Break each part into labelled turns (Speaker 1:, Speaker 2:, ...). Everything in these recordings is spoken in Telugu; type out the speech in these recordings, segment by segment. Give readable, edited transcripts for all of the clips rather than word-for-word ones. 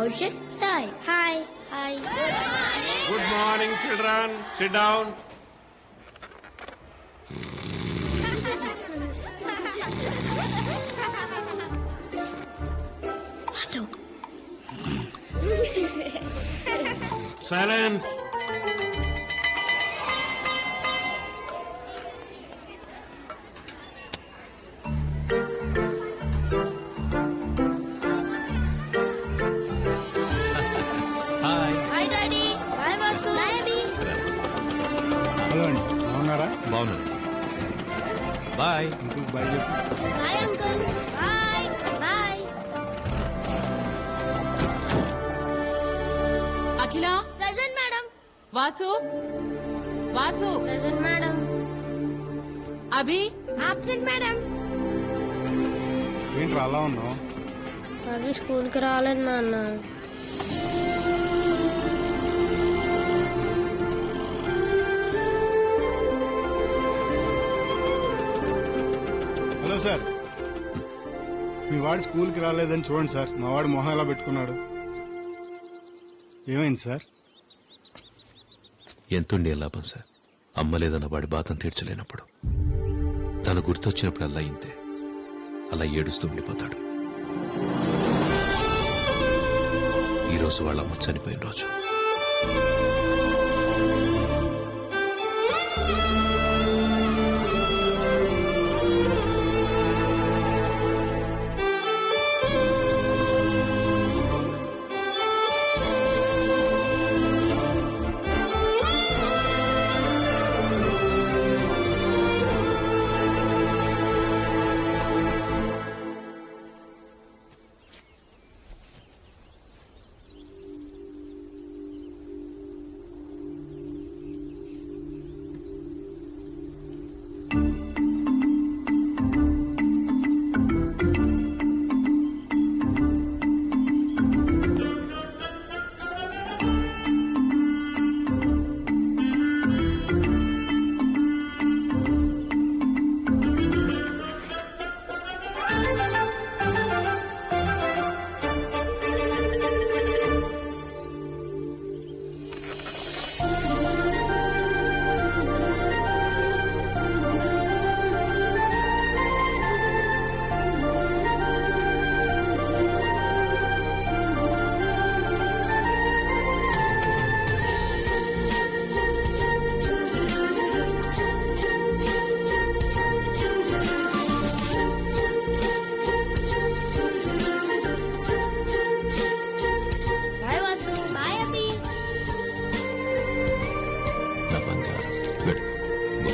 Speaker 1: Kaushik, Sai. Hi. Hi.
Speaker 2: Good morning, children. Sit down.
Speaker 1: Vasu.
Speaker 2: Silence.
Speaker 1: Hi, Daddy. Bye, Vasu. Bye, Abhi.
Speaker 3: Hello అండి బాగున్నారా?
Speaker 4: బాగున్నాను. బాయ్.
Speaker 3: అంకుల్ బాయ్ చెప్పు.
Speaker 1: Bye, Uncle. Bye. Bye.
Speaker 5: అఖిల,
Speaker 1: Present, madam.
Speaker 5: Vasu, Vasu,
Speaker 1: Present, madam.
Speaker 5: అభి,
Speaker 1: Absent, madam.
Speaker 3: ఏంట్రా అలా ఉన్నావు?
Speaker 1: అభి స్కూల్కి రాలేదు నాన్న.
Speaker 3: హలో సార్, మీ వాడు స్కూల్కి రాలేదని చూడండి సార్. మా వాడు మొహం ఎలా పెట్టుకున్నాడు. ఏమైంది సార్?
Speaker 4: ఎంతుండే లాభం సార్, అమ్మ లేదన్న వాడి బాధను తీర్చలేనప్పుడు. తను గుర్తొచ్చినప్పుడు అలా ఇంతే, అలా ఏడుస్తూ ఉండిపోతాడు. ఈరోజు వాళ్ళ అమ్మ చనిపోయిన రోజు.
Speaker 1: Bye, Vasu. Bye, Abhi.
Speaker 4: నా బంగారం. వెళ్ళు. గో.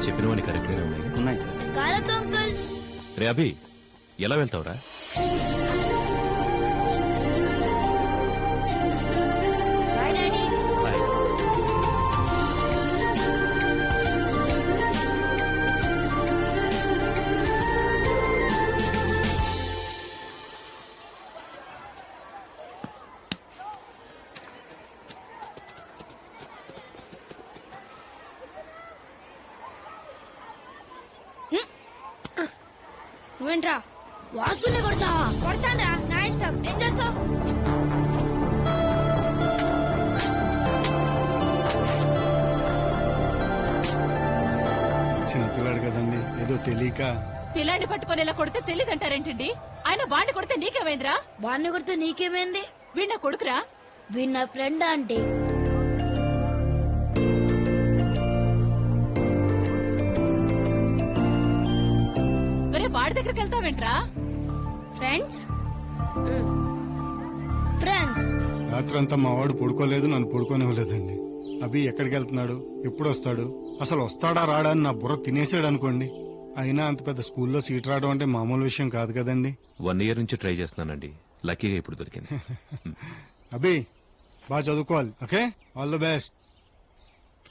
Speaker 4: చెప్పినవన్నీ కరెక్ట్గానే ఉన్నాయి.
Speaker 3: ఉన్నాయి సార్.
Speaker 1: కాలతో అంకుల్.
Speaker 4: రే అభి, ఎలా వెళ్తావురా?
Speaker 1: Bye, Daddy.
Speaker 4: బాయ్.
Speaker 1: నువ్వేంట్రా వాసుని కొడతావా? కొడతానరా, నా ఇష్టం. ఏం చేస్తావు?
Speaker 3: చిన్నపిల్లాడు కదండి, ఏదో తెలియక.
Speaker 5: పిల్లాన్ని పట్టుకొని ఇలా కొడితే తెలియదంటారేంటండి? ఆయన వాడిని కొడితే నీకేమైందిరా?
Speaker 1: వాడిని కొడితే నీకేమైంది?
Speaker 5: వీడిన కొడుకురా?
Speaker 1: వీడు నా ఫ్రెండ్ ఆంటీ.
Speaker 5: ఒరే, వాడి దగ్గరికి వెళ్తావేంట్రా?
Speaker 1: ఫ్రెండ్స్ ఫ్రెండ్స్
Speaker 3: రాత్రంతా మా వాడు పడుకోలేదు, నన్ను పడుకోనివ్వలేదండి. అభి ఎక్కడికి వెళ్తున్నాడు, ఎప్పుడు వస్తాడు, అసలు వస్తాడా రాడా అని నా బుర్ర తినేసాడు అనుకోండి. అయినా అంత పెద్ద స్కూల్లో సీట్ రావడం అంటే మామూలు విషయం కాదు కదండి.
Speaker 4: 1 year నుంచి ట్రై చేస్తున్నానండి, లక్కీగా ఇప్పుడు దొరికింది.
Speaker 3: అభి బాగా చదువుకోవాలి, ఓకే? All the best.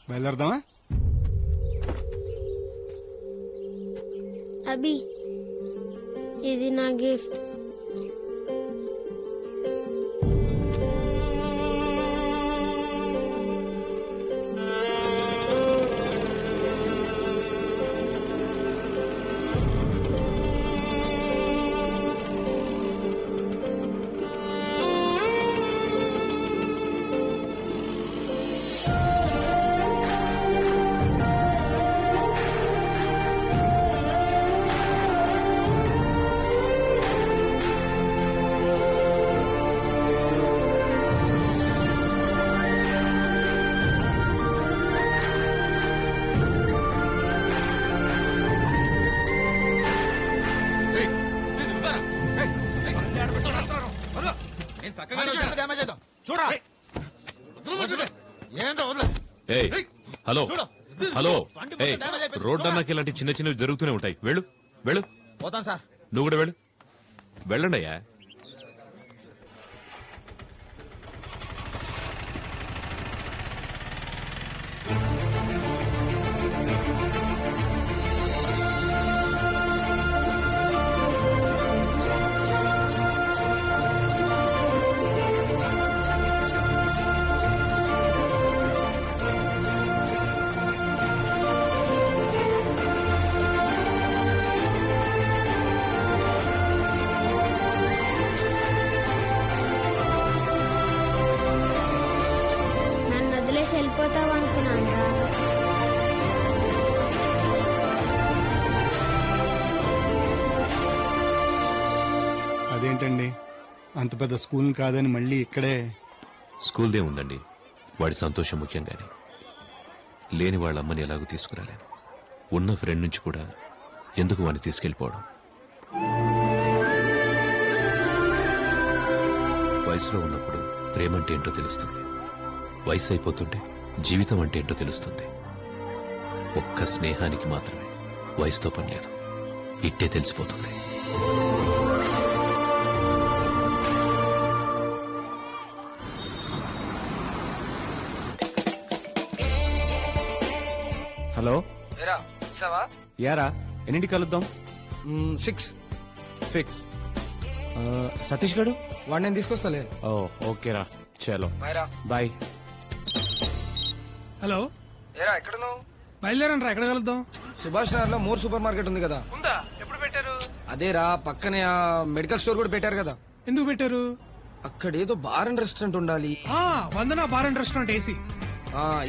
Speaker 3: బయలుదేరదామా?
Speaker 1: అభి, ఇది నా గిఫ్ట్.
Speaker 6: డ్యామేజ్ అవుతాం చూడరా ఏంద్ర వదలదు
Speaker 4: ఏయ్ హలో హలో ఏయ్ రోడ్డు అన్నాక ఇలాంటి చిన్న చిన్నవి జరుగుతూనే ఉంటాయి. వెళ్ళు వెళ్ళు.
Speaker 6: పోతాను సార్.
Speaker 4: నువ్వు కూడా వెళ్ళు. వెళ్ళండి అయ్యా.
Speaker 1: నన్ను వదిలేసి వెళ్ళిపోతావు అనుకున్నాను రా.
Speaker 3: అదేంటండి అంత పెద్ద స్కూల్ కాదని మళ్ళీ ఇక్కడే?
Speaker 4: స్కూల్దే ఉందండి. వాడి సంతోషం ముఖ్యం గాని లేని వాళ్ళ అమ్మని ఎలాగో తీసుకురాలేను. ఉన్న ఫ్రెండ్ నుంచి కూడా ఎందుకు వాడిని తీసుకెళ్లిపోవడం? వయసులో ఉన్నప్పుడు ప్రేమ అంటే ఏంటో తెలుస్తుంది. వయసు అయిపోతుంటే జీవితం అంటే ఏంటో తెలుస్తుంది. ఒక్క స్నేహానికి మాత్రమే వయసుతో పని లేదు. ఇట్టే తెలిసిపోతుంది.
Speaker 7: హలో యారా ఎన్నింటికి కలుద్దాం?
Speaker 6: 6
Speaker 7: ఫిక్స్. సతీష్ గడు
Speaker 6: వాడు నేను తీసుకొస్తాలే.
Speaker 7: ఓ ఓకేరా చలో బాయ్.
Speaker 8: హలో
Speaker 6: ఏరా ఎక్కడున్నావు?
Speaker 8: బయలుదేరండి రా, ఎక్కడ కలుద్దాం?
Speaker 6: సుభాష్ నగర్ లో మోర్ సూపర్ మార్కెట్ ఉంది కదా.
Speaker 8: ఉందా? ఎప్పుడు పెట్టారు?
Speaker 6: అదేరా పక్కనే ఆ మెడికల్ స్టోర్ కూడా పెట్టారు కదా.
Speaker 8: ఎందుకు పెట్టారు?
Speaker 6: అక్కడ ఏదో బార్ అండ్ రెస్టారెంట్ ఉండాలి.
Speaker 8: వందన బార్ అండ్ రెస్టారెంట్ ఏసీ.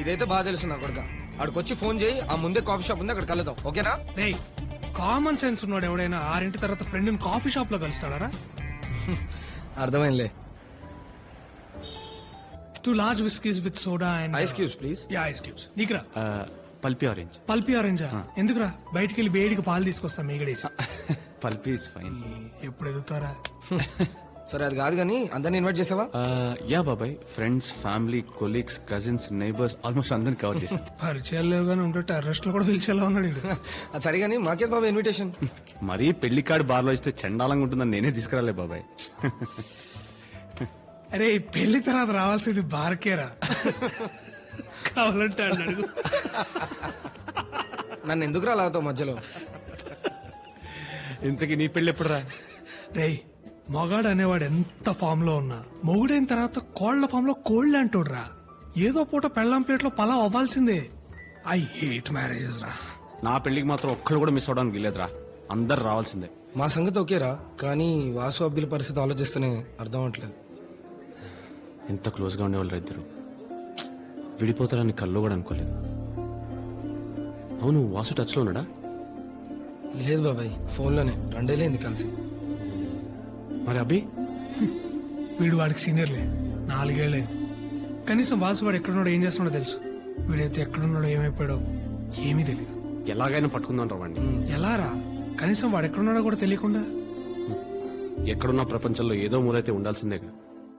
Speaker 6: ఇదైతే బాగా తెలుసు నా కొడుక. అక్కడికొచ్చి ఫోన్ చేయి. ఆ ముందే కాఫీ షాప్ ఉంది, అక్కడ కలుద్దాం. ఓకేనా?
Speaker 8: రేయ్, కామన్ సెన్స్ ఉన్నాడు ఎవడైనా 6 తర్వాత ఫ్రెండ్ కాఫీ షాప్ లో కలుస్తాడారా?
Speaker 6: అర్థమైందిలే.
Speaker 8: 2 large whiskeys with soda and
Speaker 6: ice cubes please.
Speaker 8: Yeah ice cubes. నీకురా
Speaker 7: పల్పి ఆరెంజ్.
Speaker 8: పల్పి ఆరెంజా? ఎందుకురా? బయటికి వెళ్ళి వేడికి పాలు తీసుకొస్తా మీగడేసి.
Speaker 7: Pulpy is fine.
Speaker 8: ఎప్పుడు ఎదుగుతారా?
Speaker 6: సరే అది కాదు కానీ అందరిని ఇన్వైట్ చేసావా?
Speaker 7: యా బాబాయ్, friends, family, colleagues, cousins, neighbours almost అందరిని కవర్ చేశాను.
Speaker 8: పరిచయాలు లేవు కానీ ఉంటే టెర్రస్ట్ లో కూడా పిలిచేలా ఉన్నాడు ఈడు.
Speaker 6: అది సరే కానీ మాకేది బాబా ఇన్విటేషన్?
Speaker 7: మరీ పెళ్లి కార్డు బార్లో ఇస్తే చండాలంగా ఉంటుందని నేనే తీసుకురాలే బాబాయ్.
Speaker 8: అరే ఈ పెళ్లి తర్వాత రావాల్సింది బార్కేరా. కావాలంటే అన్నాడు.
Speaker 6: నన్ను ఎందుకు రాలాగుతావు మధ్యలో?
Speaker 7: ఇంతకీ నీ పెళ్లి ఎప్పుడు రా?
Speaker 8: రేయ్, మొగాడు అనేవాడు ఎంత ఫామ్ లో ఉన్నా మొగుడైన తర్వాత కోళ్ల ఫామ్ లో కోళ్లు అంటాడు రా. ఏదో పూట పెళ్ళాం ప్లేట్ లో పలావ్ అవ్వాల్సిందే. ఐ హేట్ మ్యారేజెస్ రా.
Speaker 7: నా పెళ్లికి మాత్రం ఒక్కళ్ళు కూడా మిస్ అవడానికి వీలేదురా. అందరు రావాల్సిందే.
Speaker 6: మా సంగతి ఓకేరా, కానీ వాసు అబ్బిల పరిస్థితి ఆలోచిస్తేనే అర్థం అవట్లేదు.
Speaker 7: ఎంత క్లోజ్ గా ఉండేవాళ్ళు ఇద్దరు విడిపోతారని కల్లో కూడా అనుకోలేదు. అవును, వాసు టచ్ లో ఉన్నాడా?
Speaker 6: లేదు బాబాయ్, ఫోన్లోనే 2 ఏళ్ళైంది కలిసి.
Speaker 7: మరి అభి?
Speaker 8: వీడు వాడికి సీనియర్లే, 4 ఏళ్ళైంది. కనీసం వాసు వాడు ఎక్కడున్నాడో ఏం చేస్తున్నాడో తెలుసు. వీడైతే ఎక్కడున్నాడో ఏమైపోయాడో ఏమీ తెలియదు.
Speaker 7: ఎలాగైనా పట్టుకుందాం రా వాడిని.
Speaker 8: ఎలా రా? కనీసం వాడు ఎక్కడున్నాడో కూడా తెలియకుండా
Speaker 7: ఎక్కడున్నా ప్రపంచంలో ఏదో మూలైతే ఉండాల్సిందేగా.